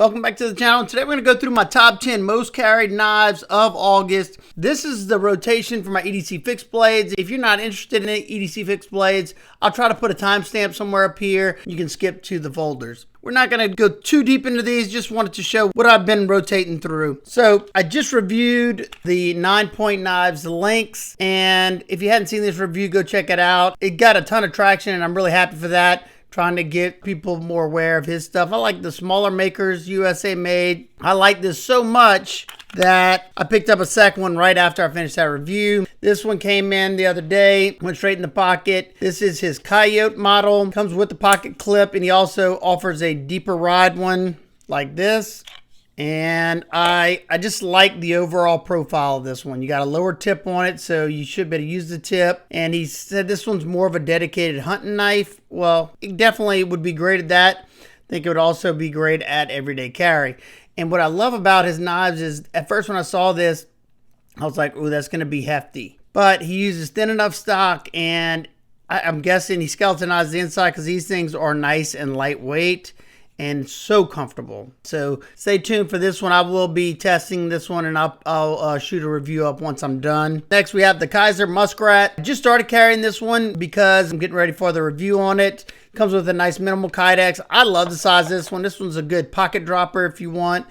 Welcome back to the channel. Today we're going to go through my top 10 most carried knives of August. This is the rotation for my EDC fixed blades. If you're not interested in EDC fixed blades, I'll try to put a timestamp somewhere up here. You can skip to the folders. We're not going to go too deep into these, just wanted to show what I've been rotating through. So I just reviewed the 9-point knives, the Lynx, and if you hadn't seen this review, go check it out. It got a ton of traction and I'm really happy for that. Trying to get people more aware of his stuff. I like the smaller makers, USA made. I like this so much that I picked up a second one right after I finished that review. This one came in the other day, went straight in the pocket. This is his Coyote model. Comes with the pocket clip, and he also offers a deeper ride one like this. And I just like the overall profile of this one. You got a lower tip on it, so you should be able to use the tip. And he said this one's more of a dedicated hunting knife. Well, it definitely would be great at that. I think it would also be great at everyday carry. And what I love about his knives is, at first when I saw this, I was like, oh, that's going to be hefty. But he uses thin enough stock, and I'm guessing he skeletonized the inside because these things are nice and lightweight and so comfortable. So stay tuned for this one. I will be testing this one, and I'll shoot a review up once I'm done. Next, we have the Kizer Muskrat. I just started carrying this one because I'm getting ready for the review on it. Comes with a nice minimal kydex. I love the size of this one. This one's a good pocket dropper if you want,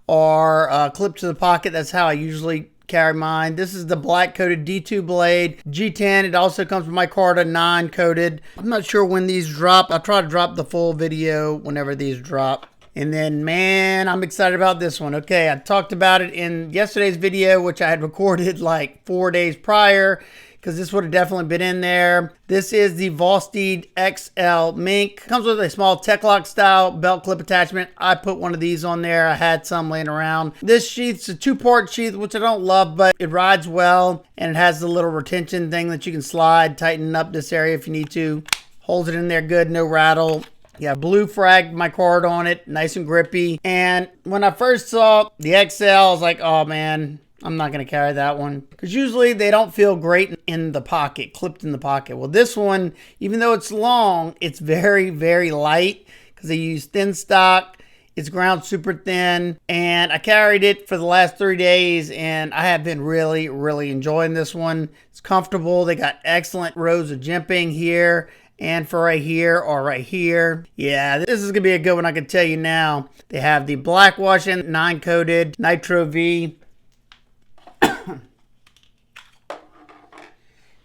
or clip to the pocket. That's how I usually carry mine. This is the black coated D2 blade, G10. It also comes with my Micarta 9 coated. I'm not sure when these drop. I'll try to drop the full video whenever these drop. And then, man, I'm excited about this one. Okay, I talked about it in yesterday's video, which I had recorded like 4 days prior, because this would have definitely been in there. This is the Vosteed XL Mink. Comes with a small Tech-Lock style belt clip attachment. I put one of these on there. I had some laying around. This sheath's a 2-part sheath, which I don't love, but it rides well. And it has the little retention thing that you can slide, tighten up this area if you need to. Holds it in there good, no rattle. Yeah, blue frag micarta on it, nice and grippy. And when I first saw the XL, I was like, oh man, I'm not going to carry that one, because usually they don't feel great in the pocket, clipped in the pocket. Well, this one, even though it's long, it's very, very light because they use thin stock. It's ground super thin, and I carried it for the last 3 days, and I have been really, really enjoying this one. It's comfortable. They got excellent rows of jimping here and for right here or right here. Yeah, this is going to be a good one, I can tell you now. They have the black washing 9 coated Nitro V.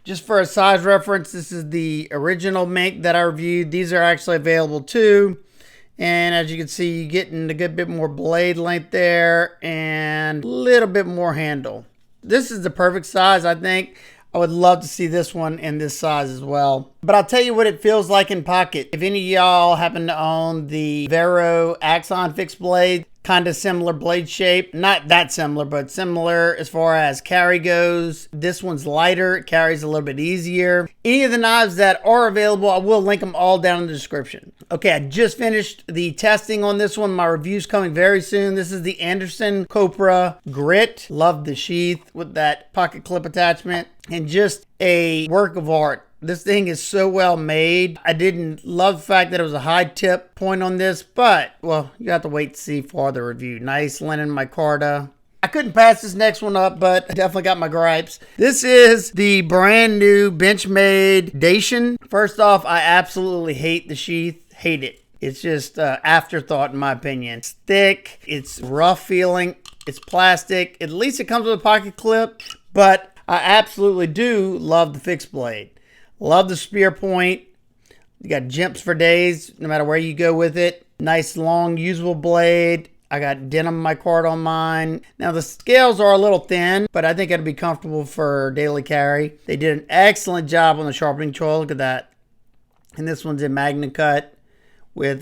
Just for a size reference, this is the original Mink that I reviewed. These are actually available too. And as you can see, you're getting a good bit more blade length there and a little bit more handle. This is the perfect size, I think. I would love to see this one in this size as well. But I'll tell you what it feels like in pocket. If any of y'all happen to own the Vero Axon fixed blade, kind of similar blade shape. Not that similar, but similar as far as carry goes. This one's lighter. It carries a little bit easier. Any of the knives that are available, I will link them all down in the description. Okay, I just finished the testing on this one. My review's coming very soon. This is the Anderson Copra Grit. Love the sheath with that pocket clip attachment. And just a work of art. This thing is so well made. I didn't love the fact that it was a high tip point on this, but, well, you have to wait to see for the review. Nice linen micarta. I couldn't pass this next one up, but I definitely got my gripes. This is the brand new Benchmade Dacian. First off, I absolutely hate the sheath. Hate it. It's just afterthought in my opinion. It's thick. It's rough feeling. It's plastic. At least it comes with a pocket clip, but I absolutely do love the fixed blade. Love the spear point. You got jimps for days, no matter where you go with it. Nice, long, usable blade. I got denim micarta on mine. Now, the scales are a little thin, but I think it'll be comfortable for daily carry. They did an excellent job on the sharpening choil. Look at that. And this one's in Magna Cut with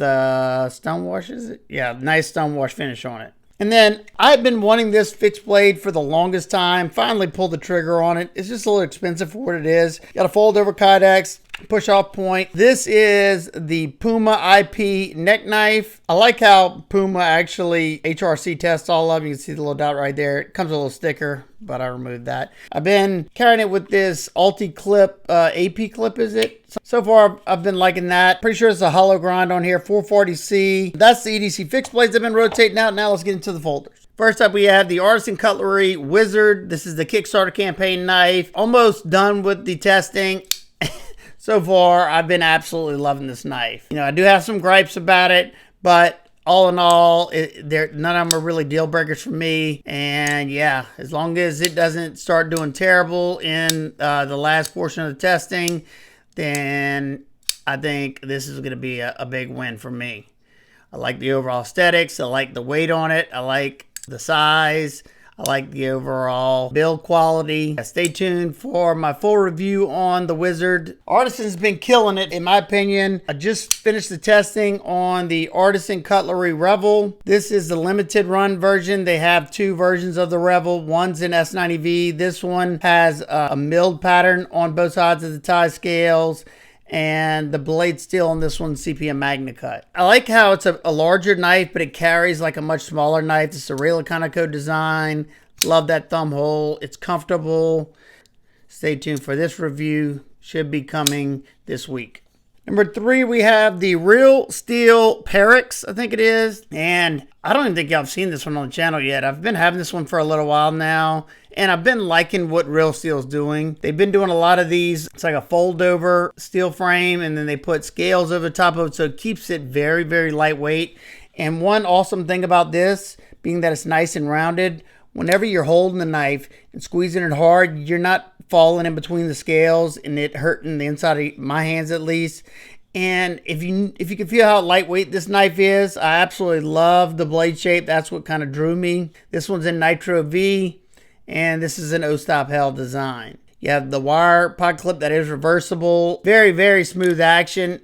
stone wash, is it? Yeah, nice stone wash finish on it. And then I've been wanting this fixed blade for the longest time. Finally pulled the trigger on it. It's just a little expensive for what it is. Got a fold over kydex. push off point. This is the Puma IP neck knife. I like how Puma actually HRC tests all of them. You can see the little dot right there. It comes with a little sticker, but I removed that. I've been carrying it with this Ulti clip, AP clip is it? So far I've been liking that. Pretty sure it's a hollow grind on here, 440C. That's the EDC fixed blades I've been rotating out. Now let's get into the folders. First up, we have the Artisan Cutlery Wizard. This is the Kickstarter campaign knife. Almost done with the testing. So far, I've been absolutely loving this knife. You know, I do have some gripes about it, but all in all, none of them are really deal breakers for me. And yeah, as long as it doesn't start doing terrible in the last portion of the testing, then I think this is going to be a big win for me. I like the overall aesthetics. I like the weight on it. I like the size. I like the overall build quality. Stay tuned for my full review on the Wizard. Artisan's been killing it, in my opinion. I just finished the testing on the Artisan Cutlery Revel. This is the limited run version. They have two versions of the Revel. One's in S90V. This one has a milled pattern on both sides of the tie scales. And the blade steel on this one, CPM Magna Cut. I like how it's a larger knife, but it carries like a much smaller knife. It's a Rail Conoco design. Love that thumb hole. It's comfortable. Stay tuned for this review. Should be coming this week. Number 3, we have the Real Steel Perix, I think it is. And I don't even think y'all have seen this one on the channel yet. I've been having this one for a little while now. And I've been liking what Real Steel's doing. They've been doing a lot of these. It's like a fold over steel frame, and then they put scales over the top of it, so it keeps it very, very lightweight. And one awesome thing about this, being that it's nice and rounded, whenever you're holding the knife and squeezing it hard, you're not falling in between the scales and it hurting the inside of my hands at least. And if you can feel how lightweight this knife is, I absolutely love the blade shape. That's what kind of drew me. This one's in Nitro V. And this is an O-Stop Hell design. You have the wire pod clip that is reversible. Very, very smooth action.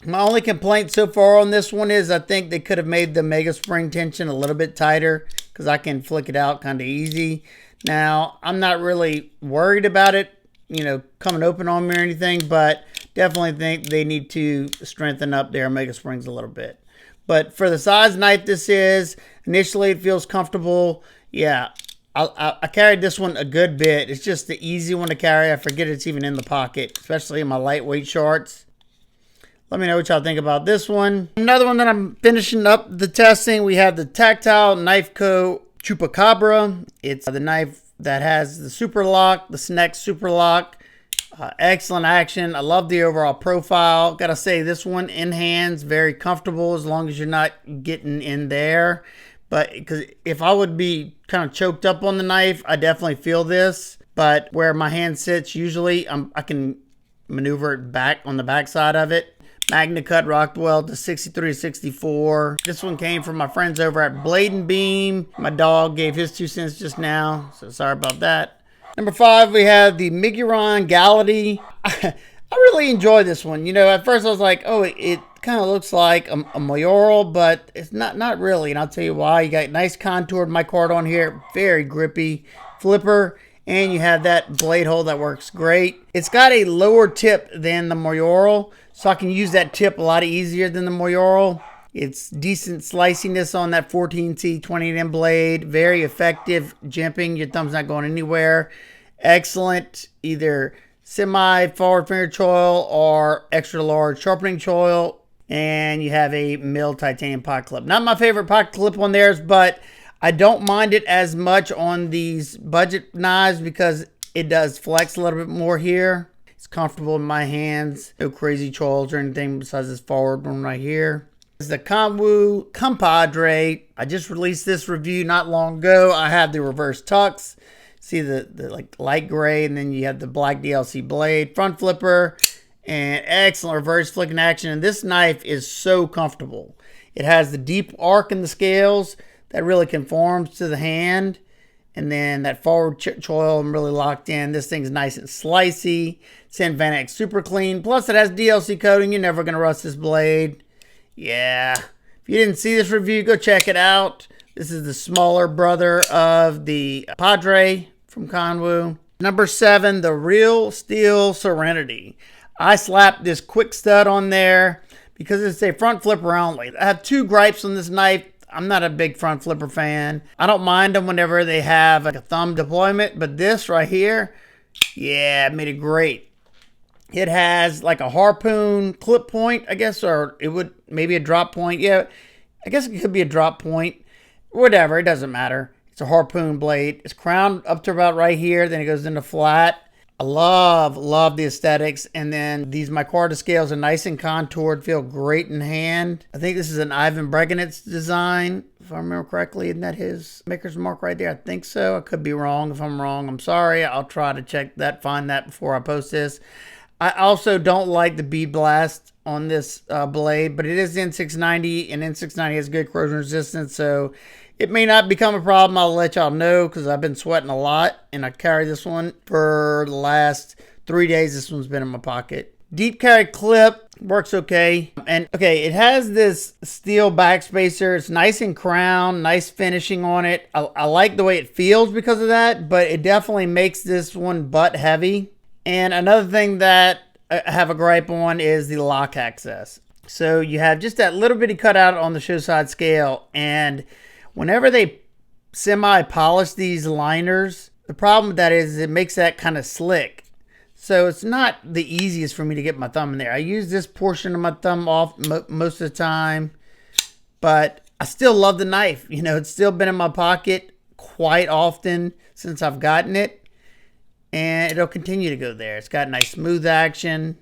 My only complaint so far on this one is I think they could have made the mega spring tension a little bit tighter, because I can flick it out kind of easy. Now, I'm not really worried about it, you know, coming open on me or anything, but definitely think they need to strengthen up their mega springs a little bit. But for the size knife this is, initially it feels comfortable. Yeah. I carried this one a good bit. It's just the easy one to carry. I forget it's even in the pocket, especially in my lightweight shorts. Let me know what y'all think about this one. Another one that I'm finishing up the testing, we have the Tactile Chupacabra. It's the knife that has the super lock, the Sneck super lock. Excellent action. I love the overall profile. Gotta say, this one in hands, very comfortable as long as you're not getting in there. But because if I would be kind of choked up on the knife, I definitely feel this. But where my hand sits, usually I can maneuver it back on the back side of it. Magna Cut rocked well to 63-64. This one came from my friends over at Blade and Beam. My dog gave his 2 cents just now, so sorry about that. Number 5, we have the Miguron Galaty. I really enjoy this one. You know, at first I was like, oh, it kind of looks like a mayoral, but it's not really, and I'll tell you why. You got nice contoured mic on here, very grippy flipper, and you have that blade hole that works great. It's got a lower tip than the mayoral, so I can use that tip a lot easier than the mayoral. It's decent sliciness on that 14C 28M blade, very effective jimping. Your thumb's not going anywhere. Excellent either semi forward finger choil or extra large sharpening choil. And you have a milled titanium pot clip. Not my favorite pot clip on theirs, but I don't mind it as much on these budget knives because it does flex a little bit more here. It's comfortable in my hands. No crazy choils or anything besides this forward one right here. It's the Kunwu Compadre. I just released this review not long ago. I have the reverse tucks. See the like light gray, and then you have the black DLC blade, front flipper. And excellent reverse flicking action. And this knife is so comfortable. It has the deep arc in the scales that really conforms to the hand. And then that forward choil, I'm really locked in. This thing's nice and slicey. It's in Van Eyck super clean. Plus it has DLC coating. You're never going to rust this blade. Yeah. If you didn't see this review, go check it out. This is the smaller brother of the Padre from Kunwu. Number 7, the Real Steel Serenity. I slapped this quick stud on there because it's a front flipper only. I have 2 gripes on this knife. I'm not a big front flipper fan. I don't mind them whenever they have like a thumb deployment, but this right here, yeah, it made it great. It has like a harpoon clip point, I guess, or it would maybe a drop point. Yeah, I guess it could be a drop point. Whatever, it doesn't matter. It's a harpoon blade. It's crowned up to about right here, then it goes into flat. I love the aesthetics. And then these micarta scales are nice and contoured, feel great in hand. I think this is an Ivan Bregenitz design, if I remember correctly. Isn't that his maker's mark right there? I think so. I could be wrong. If I'm wrong, I'm sorry. I'll try to check that, find that before I post this. I also don't like the bead blast on this blade, but it is N690, and N690 has good corrosion resistance, so it may not become a problem. I'll let y'all know because I've been sweating a lot, and I carry this one for the last 3 days. This one's been in my pocket. Deep carry clip works okay. And okay, it has this steel backspacer. It's nice and crowned, nice finishing on it. I like the way it feels because of that, but it definitely makes this one butt heavy. And another thing that I have a gripe on is the lock access. So you have just that little bitty cutout on the show side scale, and whenever they semi-polish these liners, the problem with that is it makes that kind of slick. So it's not the easiest for me to get my thumb in there. I use this portion of my thumb off most of the time, but I still love the knife. You know, it's still been in my pocket quite often since I've gotten it, and it'll continue to go there. It's got nice smooth action.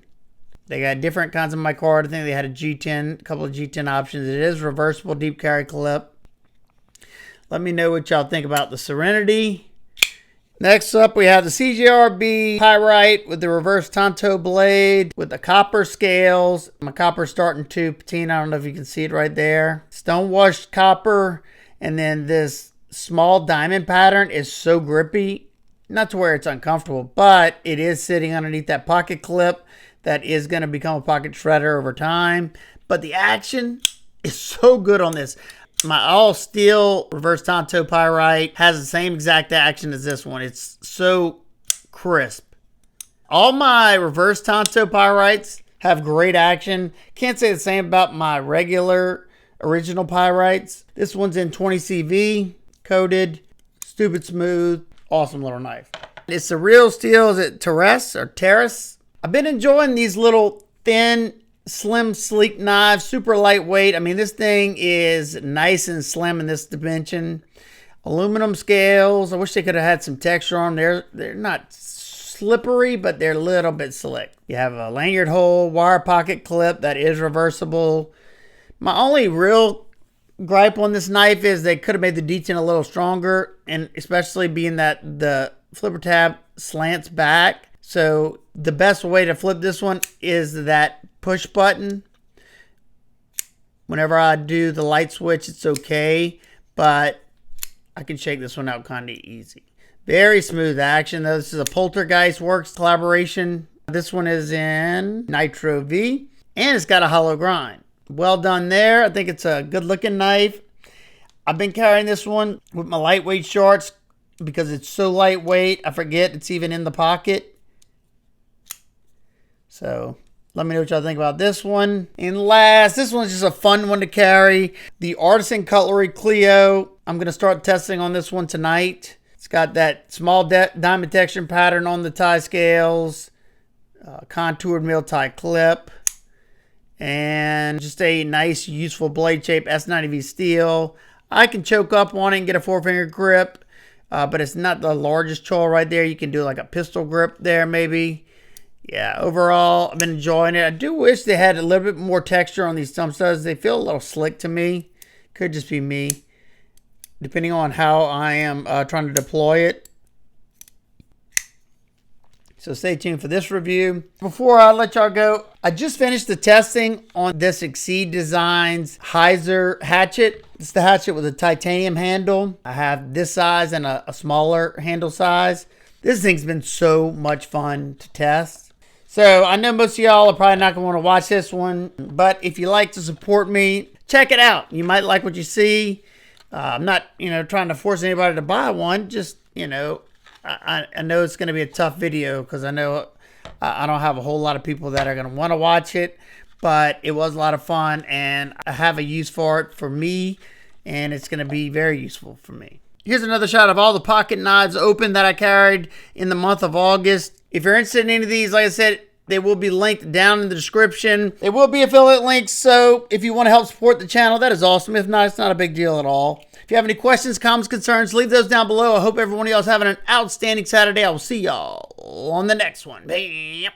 They got different kinds of micarta. I think they had a G10, a couple of G10 options. It is reversible deep carry clip. Let me know what y'all think about the Serenity. Next up, we have the CJRB Pyrite with the reverse tanto blade with the copper scales. My copper starting to patina. I don't know if you can see it right there. Stone-washed copper. And then this small diamond pattern is so grippy. Not to where it's uncomfortable, but it is sitting underneath that pocket clip that is going to become a pocket shredder over time. But the action is so good on this. My all steel reverse tanto pyrite has the same exact action as this one. It's so crisp. All my reverse tanto pyrites have great action. Can't say the same about my regular original pyrites. This one's in 20 CV, coated, stupid smooth, awesome little knife. It's the real steel. Is it Teres or Teres? I've been enjoying these little thin, slim, sleek knives, super lightweight. I mean, this thing is nice and slim in this dimension. Aluminum scales. I wish they could have had some texture on them. They're not slippery, but they're a little bit slick. You have a lanyard hole, wire pocket clip that is reversible. My only real gripe on this knife is they could have made the detent a little stronger, and especially being that the flipper tab slants back. So the best way to flip this one is that push button. Whenever I do the light switch, it's okay, but I can shake this one out kind of easy. Very smooth action, though. This is a Poltergeist Works collaboration. This one is in Nitro V, and it's got a hollow grind. Well done there. I think it's a good looking knife. I've been carrying this one with my lightweight shorts because it's so lightweight. I forget it's even in the pocket. So let me know what y'all think about this one. And last, this one's just a fun one to carry. The Artisan Cutlery Cleo. I'm going to start testing on this one tonight. It's got that small diamond texture pattern on the tie scales. Contoured mill tie clip. And just a nice, useful blade shape S90V steel. I can choke up on it and get a 4-finger grip. But it's not the largest choil right there. You can do like a pistol grip there maybe. Yeah, overall, I've been enjoying it. I do wish they had a little bit more texture on these thumb studs. They feel a little slick to me. Could just be me, depending on how I am trying to deploy it. So stay tuned for this review. Before I let y'all go, I just finished the testing on this Exceed Designs Hyzer Hatchet. It's the hatchet with a titanium handle. I have this size and a smaller handle size. This thing's been so much fun to test. So I know most of y'all are probably not going to want to watch this one, but if you like to support me, check it out. You might like what you see. I'm not, trying to force anybody to buy one. Just, I know it's going to be a tough video because I know I don't have a whole lot of people that are going to want to watch it, but it was a lot of fun, and I have a use for it for me, and it's going to be very useful for me. Here's another shot of all the pocket knives open that I carried in the month of August. If you're interested in any of these, like I said, they will be linked down in the description. They will be affiliate links, so if you want to help support the channel, that is awesome. If not, it's not a big deal at all. If you have any questions, comments, concerns, leave those down below. I hope every one of y'all is having an outstanding Saturday. I will see y'all on the next one. Bam!